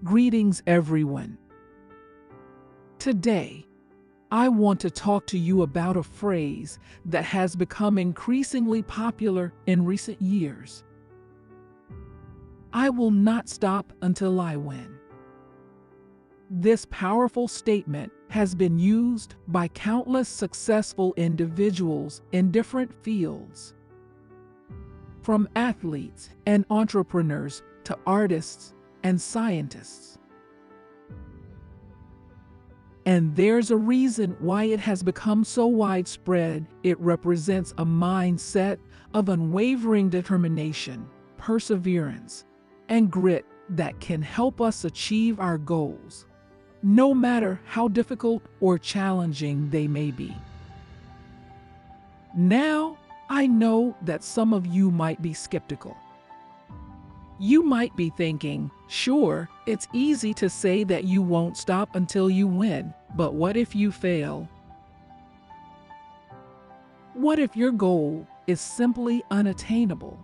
Greetings, everyone. Today, I want to talk to you about a phrase that has become increasingly popular in recent years. I will not stop until I win. This powerful statement has been used by countless successful individuals in different fields, from athletes and entrepreneurs to artists and scientists. And there's a reason why it has become so widespread. It represents a mindset of unwavering determination, perseverance, and grit that can help us achieve our goals, no matter how difficult or challenging they may be. Now, I know that some of you might be skeptical. You might be thinking, sure, it's easy to say that you won't stop until you win, but what if you fail? What if your goal is simply unattainable?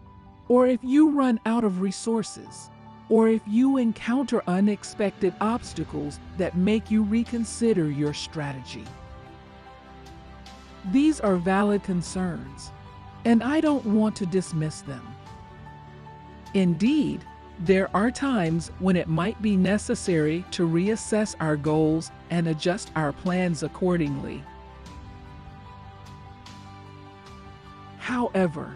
Or if you run out of resources? Or if you encounter unexpected obstacles that make you reconsider your strategy? These are valid concerns, and I don't want to dismiss them. Indeed, there are times when it might be necessary to reassess our goals and adjust our plans accordingly. However,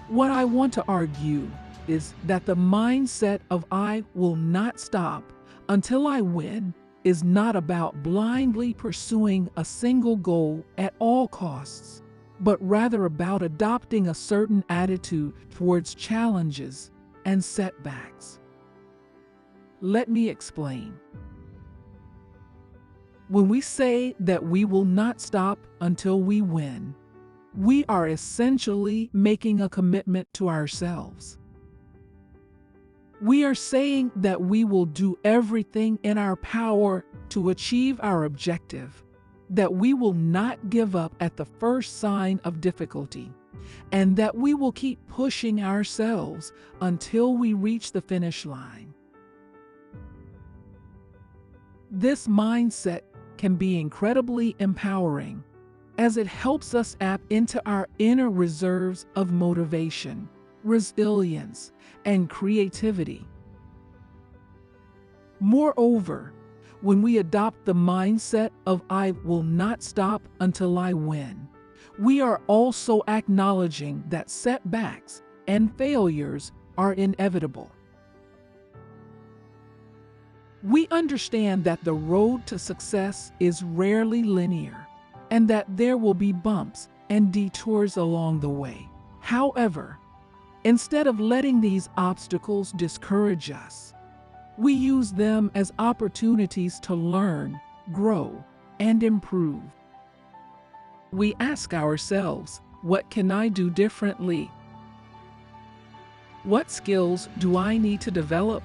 what I want to argue is that the mindset of "I will not stop until I win" is not about blindly pursuing a single goal at all costs, but rather about adopting a certain attitude towards challenges and setbacks. Let me explain. When we say that we will not stop until we win, we are essentially making a commitment to ourselves. We are saying that we will do everything in our power to achieve our objective, that we will not give up at the first sign of difficulty, and that we will keep pushing ourselves until we reach the finish line. This mindset can be incredibly empowering, as it helps us tap into our inner reserves of motivation, resilience, and creativity. Moreover, when we adopt the mindset of "I will not stop until I win," we are also acknowledging that setbacks and failures are inevitable. We understand that the road to success is rarely linear, and that there will be bumps and detours along the way. However, instead of letting these obstacles discourage us, we use them as opportunities to learn, grow, and improve. We ask ourselves, what can I do differently? What skills do I need to develop?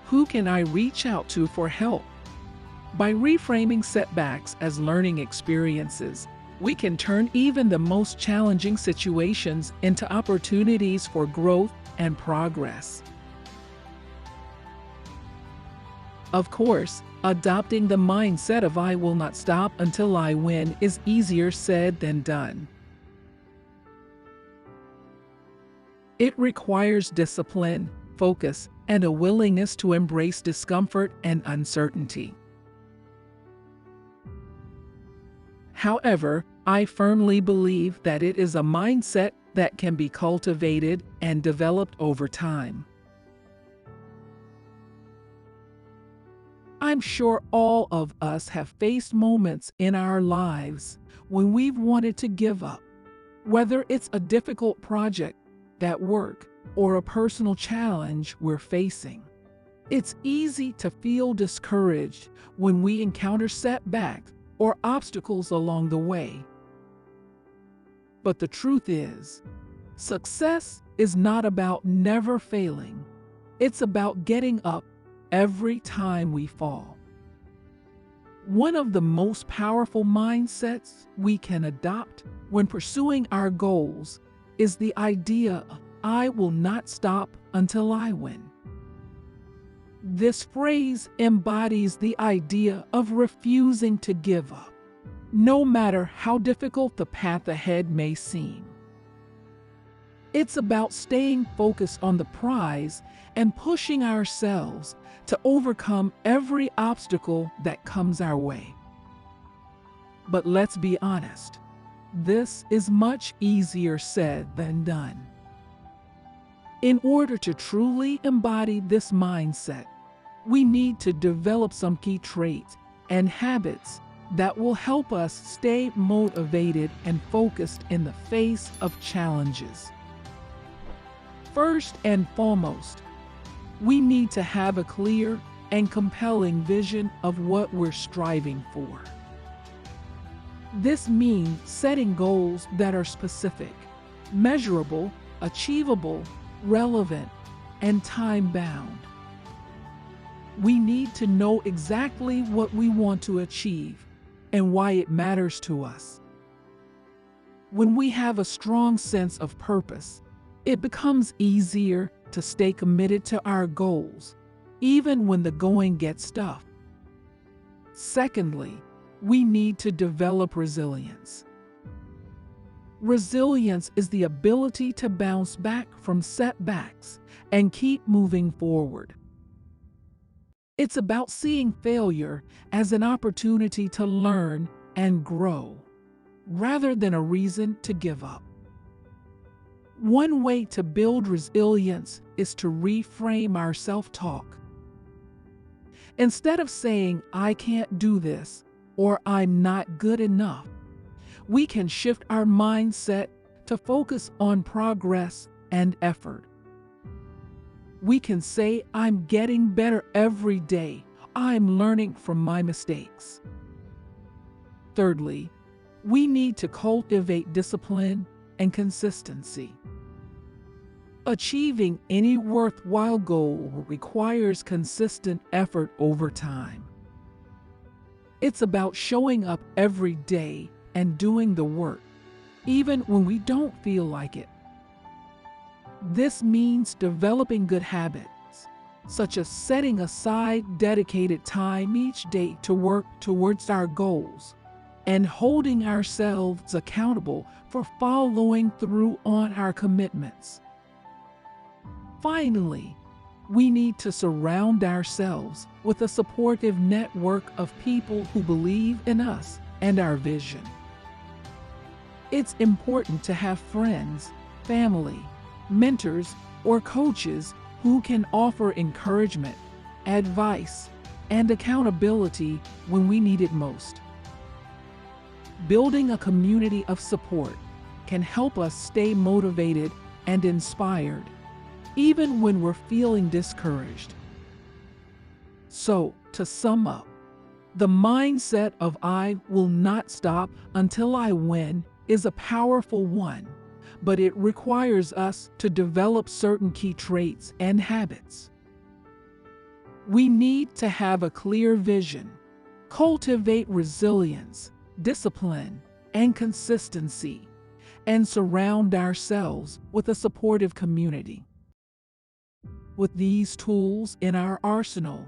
Who can I reach out to for help? By reframing setbacks as learning experiences, we can turn even the most challenging situations into opportunities for growth and progress. Of course, adopting the mindset of "I will not stop until I win" is easier said than done. It requires discipline, focus, and a willingness to embrace discomfort and uncertainty. However, I firmly believe that it is a mindset that can be cultivated and developed over time. I'm sure all of us have faced moments in our lives when we've wanted to give up, whether it's a difficult project at work or a personal challenge we're facing. It's easy to feel discouraged when we encounter setbacks or obstacles along the way. But the truth is, success is not about never failing. It's about getting up every time we fall. One of the most powerful mindsets we can adopt when pursuing our goals is the idea of "I will not stop until I win." This phrase embodies the idea of refusing to give up, no matter how difficult the path ahead may seem. It's about staying focused on the prize and pushing ourselves to overcome every obstacle that comes our way. But let's be honest, this is much easier said than done. In order to truly embody this mindset, we need to develop some key traits and habits that will help us stay motivated and focused in the face of challenges. First and foremost, we need to have a clear and compelling vision of what we're striving for. This means setting goals that are specific, measurable, achievable, relevant, and time-bound. We need to know exactly what we want to achieve and why it matters to us. When we have a strong sense of purpose, it becomes easier to stay committed to our goals, even when the going gets tough. Secondly, we need to develop resilience. Resilience is the ability to bounce back from setbacks and keep moving forward. It's about seeing failure as an opportunity to learn and grow, rather than a reason to give up. One way to build resilience is to reframe our self-talk. Instead of saying, "I can't do this," or "I'm not good enough," we can shift our mindset to focus on progress and effort. We can say, "I'm getting better every day. I'm learning from my mistakes." Thirdly, we need to cultivate discipline and consistency. Achieving any worthwhile goal requires consistent effort over time. It's about showing up every day and doing the work, even when we don't feel like it. This means developing good habits, such as setting aside dedicated time each day to work towards our goals, and holding ourselves accountable for following through on our commitments. Finally, we need to surround ourselves with a supportive network of people who believe in us and our vision. It's important to have friends, family, mentors, or coaches who can offer encouragement, advice, and accountability when we need it most. Building a community of support can help us stay motivated and inspired, even when we're feeling discouraged. So, to sum up, the mindset of "I will not stop until I win" is a powerful one, but it requires us to develop certain key traits and habits. We need to have a clear vision, cultivate resilience, discipline, and consistency, and surround ourselves with a supportive community. With these tools in our arsenal,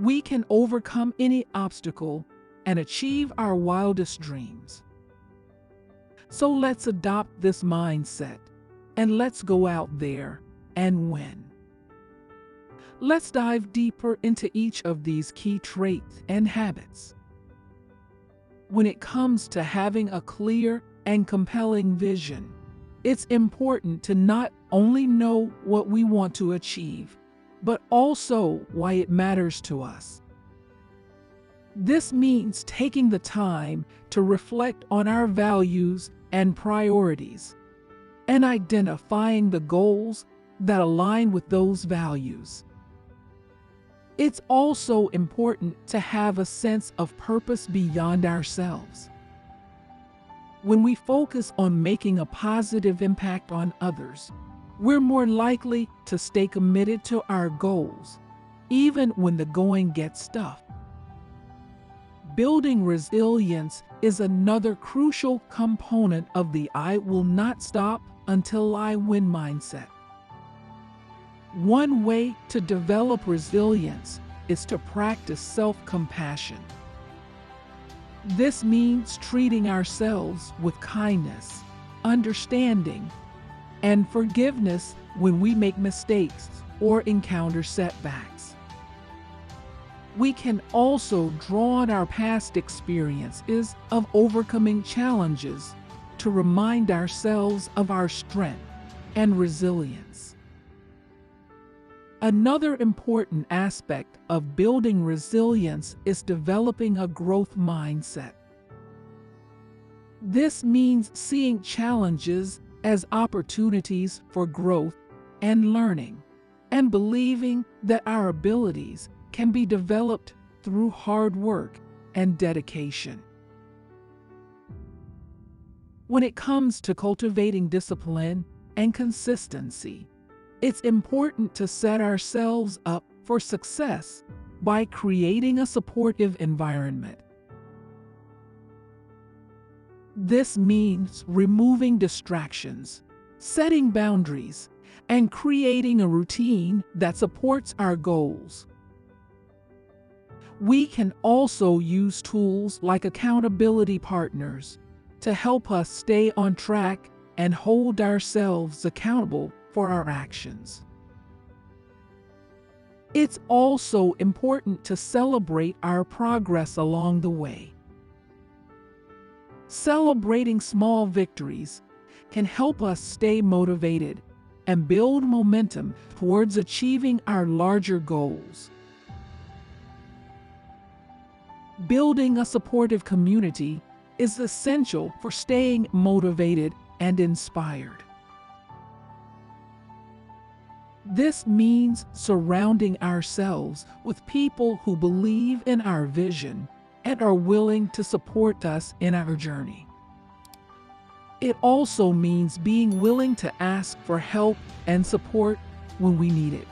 we can overcome any obstacle and achieve our wildest dreams. So let's adopt this mindset and let's go out there and win. Let's dive deeper into each of these key traits and habits. When it comes to having a clear and compelling vision, it's important to not only know what we want to achieve, but also why it matters to us. This means taking the time to reflect on our values and priorities, and identifying the goals that align with those values. It's also important to have a sense of purpose beyond ourselves. When we focus on making a positive impact on others, we're more likely to stay committed to our goals, even when the going gets tough. Building resilience is another crucial component of the "I will not stop until I win" mindset. One way to develop resilience is to practice self-compassion. This means treating ourselves with kindness, understanding, and forgiveness when we make mistakes or encounter setbacks. We can also draw on our past experiences of overcoming challenges to remind ourselves of our strength and resilience. Another important aspect of building resilience is developing a growth mindset. This means seeing challenges as opportunities for growth and learning, and believing that our abilities can be developed through hard work and dedication. When it comes to cultivating discipline and consistency, it's important to set ourselves up for success by creating a supportive environment. This means removing distractions, setting boundaries, and creating a routine that supports our goals. We can also use tools like accountability partners to help us stay on track and hold ourselves accountable for our actions. It's also important to celebrate our progress along the way. Celebrating small victories can help us stay motivated and build momentum towards achieving our larger goals. Building a supportive community is essential for staying motivated and inspired. This means surrounding ourselves with people who believe in our vision and are willing to support us in our journey. It also means being willing to ask for help and support when we need it.